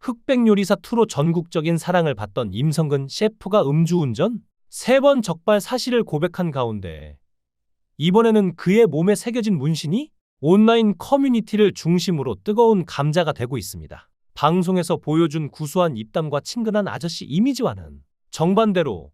흑백요리사2로 전국적인 사랑을 받던 임성근 셰프가 음주운전? 3번 적발 사실을 고백한 가운데 이번에는 그의 몸에 새겨진 문신이 온라인 커뮤니티를 중심으로 뜨거운 감자가 되고 있습니다. 방송에서 보여준 구수한 입담과 친근한 아저씨 이미지와는 정반대로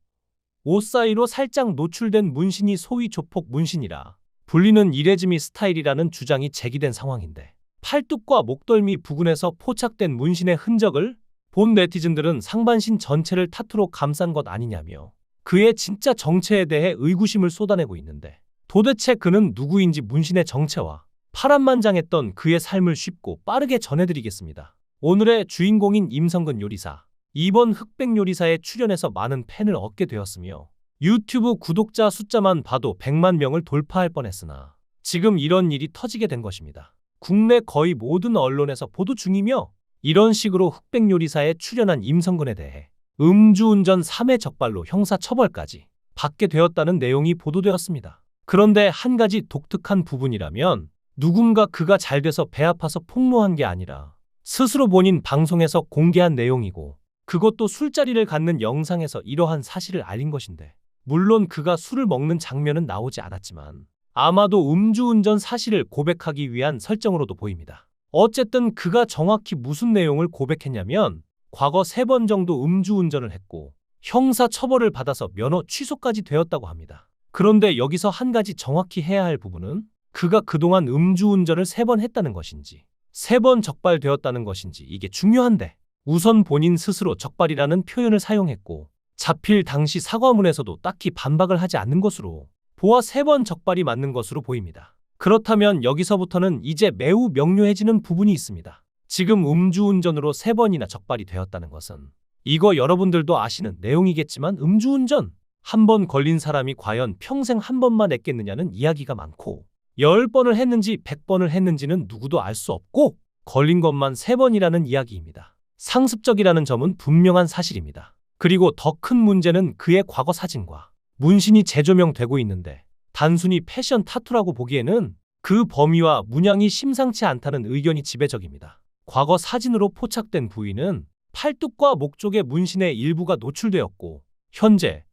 옷 사이로 살짝 노출된 문신이 소위 조폭 문신이라 불리는 이레즈미 스타일이라는 주장이 제기된 상황인데, 팔뚝과 목덜미 부근에서 포착된 문신의 흔적을 본 네티즌들은 상반신 전체를 타투로 감싼 것 아니냐며 그의 진짜 정체에 대해 의구심을 쏟아내고 있는데, 도대체 그는 누구인지 문신의 정체와 파란만장했던 그의 삶을 쉽고 빠르게 전해드리겠습니다. 오늘의 주인공인 임성근 요리사. 이번 흑백요리사에 출연해서 많은 팬을 얻게 되었으며 유튜브 구독자 숫자만 봐도 100만 명을 돌파할 뻔했으나 지금 이런 일이 터지게 된 것입니다. 국내 거의 모든 언론에서 보도 중이며 이런 식으로 흑백요리사에 출연한 임성근에 대해 음주운전 3회 적발로 형사처벌까지 받게 되었다는 내용이 보도되었습니다. 그런데 한 가지 독특한 부분이라면 누군가 그가 잘 돼서 배 아파서 폭로한 게 아니라 스스로 본인 방송에서 공개한 내용이고, 그것도 술자리를 갖는 영상에서 이러한 사실을 알린 것인데, 물론 그가 술을 먹는 장면은 나오지 않았지만 아마도 음주운전 사실을 고백하기 위한 설정으로도 보입니다. 어쨌든 그가 정확히 무슨 내용을 고백했냐면 과거 3번 정도 음주운전을 했고 형사처벌을 받아서 면허 취소까지 되었다고 합니다. 그런데 여기서 한 가지 정확히 해야 할 부분은 그가 그동안 음주운전을 3번 했다는 것인지 3번 적발되었다는 것인지, 이게 중요한데, 우선 본인 스스로 적발이라는 표현을 사용했고 잡힐 당시 사과문에서도 딱히 반박을 하지 않는 것으로 보아 3번 적발이 맞는 것으로 보입니다. 그렇다면 여기서부터는 이제 매우 명료해지는 부분이 있습니다. 지금 음주운전으로 3번이나 적발이 되었다는 것은, 이거 여러분들도 아시는 내용이겠지만 음주운전 한 번 걸린 사람이 과연 평생 한 번만 했겠느냐는 이야기가 많고, 10번을 했는지 100번을 했는지는 누구도 알 수 없고 걸린 것만 3번이라는 이야기입니다. 상습적이라는 점은 분명한 사실입니다. 그리고 더 큰 문제는 그의 과거 사진과 문신이 재조명되고 있는데, 단순히 패션 타투라고 보기에는 그 범위와 문양이 심상치 않다는 의견이 지배적입니다. 과거 사진으로 포착된 부위는 팔뚝과 목 쪽의 문신의 일부가 노출되었고, 현재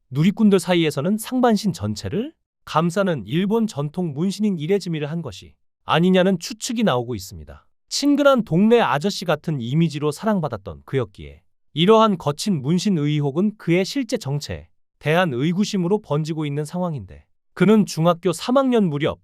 누리꾼들 사이에서는 상반신 전체를 감싸는 일본 전통 문신인 이레즈미를 한 것이 아니냐는 추측이 나오고 있습니다. 친근한 동네 아저씨 같은 이미지로 사랑받았던 그였기에 이러한 거친 문신 의혹은 그의 실제 정체에 대한 의구심으로 번지고 있는 상황인데, 그는 중학교 3학년 무렵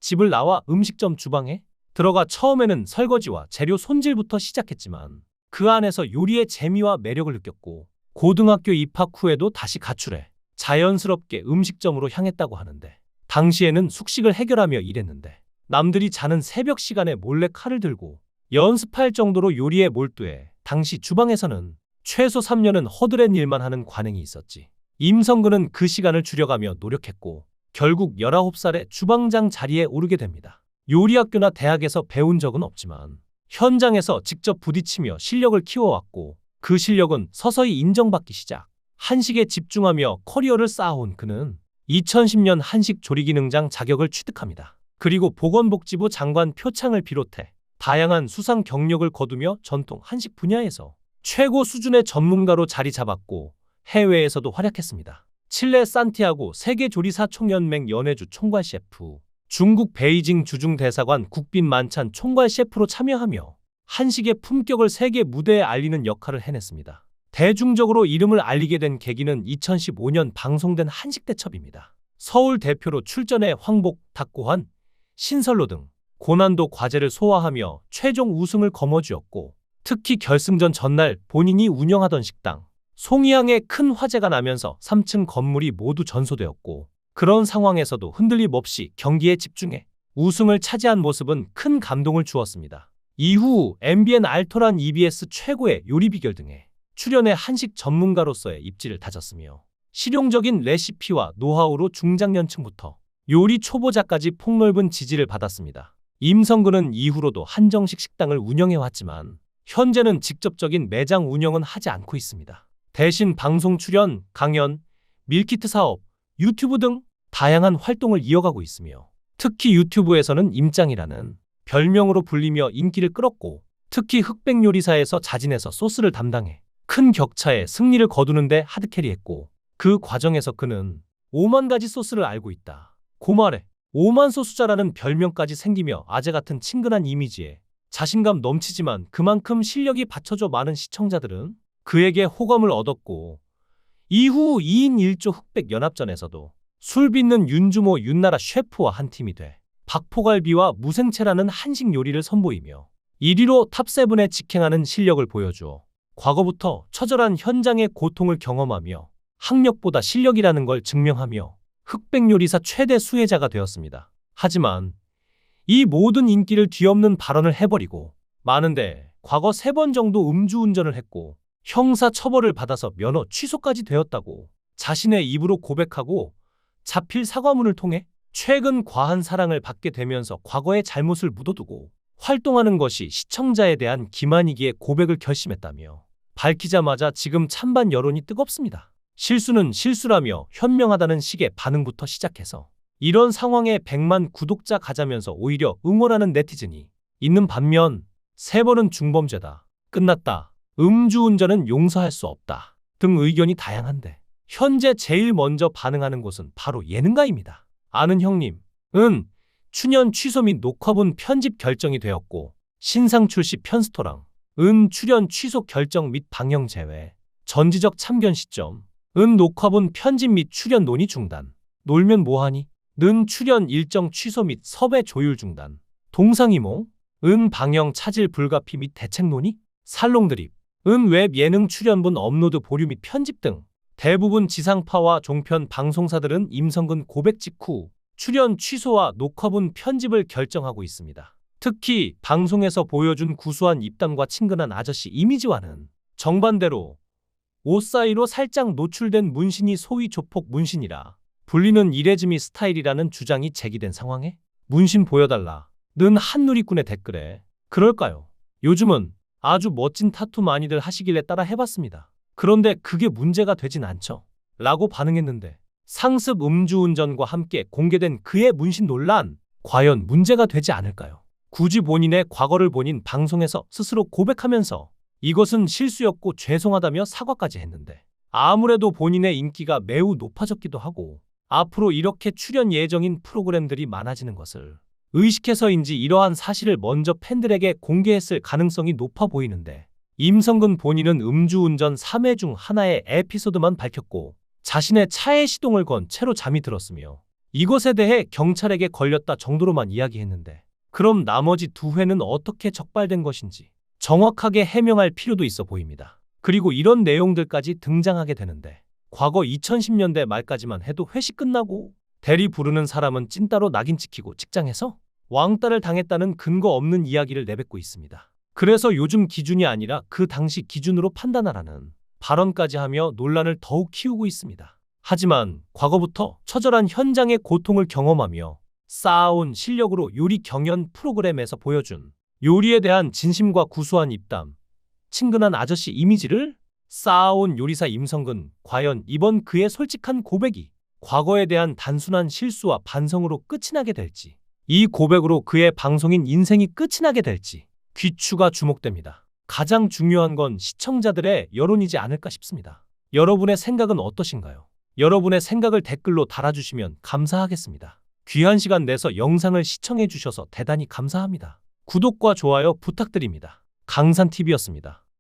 집을 나와 음식점 주방에 들어가 처음에는 설거지와 재료 손질부터 시작했지만 그 안에서 요리의 재미와 매력을 느꼈고, 고등학교 입학 후에도 다시 가출해 자연스럽게 음식점으로 향했다고 하는데, 당시에는 숙식을 해결하며 일했는데 남들이 자는 새벽 시간에 몰래 칼을 들고 연습할 정도로 요리에 몰두해 당시 주방에서는 최소 3년은 허드렛 일만 하는 관행이 있었지. 임성근은 그 시간을 줄여가며 노력했고 결국 19살에 주방장 자리에 오르게 됩니다. 요리학교나 대학에서 배운 적은 없지만 현장에서 직접 부딪히며 실력을 키워왔고, 그 실력은 서서히 인정받기 시작. 한식에 집중하며 커리어를 쌓아온 그는 2010년 한식 조리기능장 자격을 취득합니다. 그리고 보건복지부 장관 표창을 비롯해 다양한 수상 경력을 거두며 전통 한식 분야에서 최고 수준의 전문가로 자리 잡았고 해외에서도 활약했습니다. 칠레 산티아고 세계조리사 총연맹 연해주 총괄 셰프, 중국 베이징 주중대사관 국빈 만찬 총괄 셰프로 참여하며 한식의 품격을 세계 무대에 알리는 역할을 해냈습니다. 대중적으로 이름을 알리게 된 계기는 2015년 방송된 한식대첩입니다. 서울 대표로 출전해 황복, 닭고환, 신설로 등 고난도 과제를 소화하며 최종 우승을 거머쥐었고, 특히 결승전 전날 본인이 운영하던 식당 송이항에 큰 화재가 나면서 3층 건물이 모두 전소되었고, 그런 상황에서도 흔들림 없이 경기에 집중해 우승을 차지한 모습은 큰 감동을 주었습니다. 이후 MBN 알토란 EBS 최고의 요리 비결 등에 출연해 한식 전문가로서의 입지를 다졌으며 실용적인 레시피와 노하우로 중장년층부터 요리 초보자까지 폭넓은 지지를 받았습니다. 임성근은 이후로도 한정식 식당을 운영해왔지만 현재는 직접적인 매장 운영은 하지 않고 있습니다. 대신 방송 출연, 강연, 밀키트 사업, 유튜브 등 다양한 활동을 이어가고 있으며, 특히 유튜브에서는 임짱이라는 별명으로 불리며 인기를 끌었고, 특히 흑백 요리사에서 자진해서 소스를 담당해 큰 격차에 승리를 거두는데 하드캐리했고, 그 과정에서 그는 5만 가지 소스를 알고 있다. 고말해 5만 소수자라는 별명까지 생기며 아재 같은 친근한 이미지에 자신감 넘치지만 그만큼 실력이 받쳐줘 많은 시청자들은 그에게 호감을 얻었고, 이후 2인 1조 흑백연합전에서도 술 빚는 윤주모 윤나라 셰프와 한 팀이 돼 박포갈비와 무생채라는 한식 요리를 선보이며 1위로 탑7에 직행하는 실력을 보여주어 과거부터 처절한 현장의 고통을 경험하며 학력보다 실력이라는 걸 증명하며 흑백요리사 최대 수혜자가 되었습니다. 하지만 이 모든 인기를 뒤엎는 발언을 해버리고 마는데 과거 3번 정도 음주운전을 했고 형사 처벌을 받아서 면허 취소까지 되었다고 자신의 입으로 고백하고 자필 사과문을 통해 최근 과한 사랑을 받게 되면서 과거의 잘못을 묻어두고 활동하는 것이 시청자에 대한 기만이기에 고백을 결심했다며 밝히자마자 지금 찬반 여론이 뜨겁습니다. 실수는 실수라며 현명하다는 식의 반응부터 시작해서 이런 상황에 100만 구독자 가자면서 오히려 응원하는 네티즌이 있는 반면 3번은 중범죄다, 끝났다, 음주운전은 용서할 수 없다 등 의견이 다양한데 현재 제일 먼저 반응하는 곳은 바로 예능가입니다. 아는 형님, 출연 취소 및 녹화분 편집 결정이 되었고 신상 출시 편스토랑 출연 취소 결정 및 방영 제외, 전지적 참견 시점, 녹화분 편집 및 출연 논의 중단, 놀면 뭐하니, 출연 일정 취소 및 섭외 조율 중단, 동상이몽, 방영 차질 불가피 및 대책 논의, 살롱 드립, 웹 예능 출연분 업로드 보류 및 편집 등 대부분 지상파와 종편 방송사들은 임성근 고백 직후 출연 취소와 녹화분 편집을 결정하고 있습니다. 특히 방송에서 보여준 구수한 입담과 친근한 아저씨 이미지와는 정반대로 옷 사이로 살짝 노출된 문신이 소위 조폭 문신이라 불리는 이레즈미 스타일이라는 주장이 제기된 상황에 문신 보여달라는 한누리꾼의 댓글에 그럴까요? 요즘은 아주 멋진 타투 많이들 하시길래 따라 해봤습니다. 그런데 그게 문제가 되진 않죠? 라고 반응했는데 상습 음주운전과 함께 공개된 그의 문신 논란, 과연 문제가 되지 않을까요? 굳이 본인의 과거를 본인 방송에서 스스로 고백하면서 이것은 실수였고 죄송하다며 사과까지 했는데 아무래도 본인의 인기가 매우 높아졌기도 하고 앞으로 이렇게 출연 예정인 프로그램들이 많아지는 것을 의식해서인지 이러한 사실을 먼저 팬들에게 공개했을 가능성이 높아 보이는데 임성근 본인은 음주운전 3회 중 하나의 에피소드만 밝혔고 자신의 차에 시동을 건 채로 잠이 들었으며 이것에 대해 경찰에게 걸렸다 정도로만 이야기했는데 그럼 나머지 2회는 어떻게 적발된 것인지 정확하게 해명할 필요도 있어 보입니다. 그리고 이런 내용들까지 등장하게 되는데 과거 2010년대 말까지만 해도 회식 끝나고 대리 부르는 사람은 찐따로 낙인 찍히고 직장에서 왕따를 당했다는 근거 없는 이야기를 내뱉고 있습니다. 그래서 요즘 기준이 아니라 그 당시 기준으로 판단하라는 발언까지 하며 논란을 더욱 키우고 있습니다. 하지만 과거부터 처절한 현장의 고통을 경험하며 쌓아온 실력으로 요리 경연 프로그램에서 보여준 요리에 대한 진심과 구수한 입담, 친근한 아저씨 이미지를 쌓아온 요리사 임성근, 과연 이번 그의 솔직한 고백이 과거에 대한 단순한 실수와 반성으로 끝이 나게 될지, 이 고백으로 그의 방송인 인생이 끝이 나게 될지 귀추가 주목됩니다. 가장 중요한 건 시청자들의 여론이지 않을까 싶습니다. 여러분의 생각은 어떠신가요? 여러분의 생각을 댓글로 달아주시면 감사하겠습니다. 귀한 시간 내서 영상을 시청해 주셔서 대단히 감사합니다. 구독과 좋아요 부탁드립니다. 강산TV였습니다.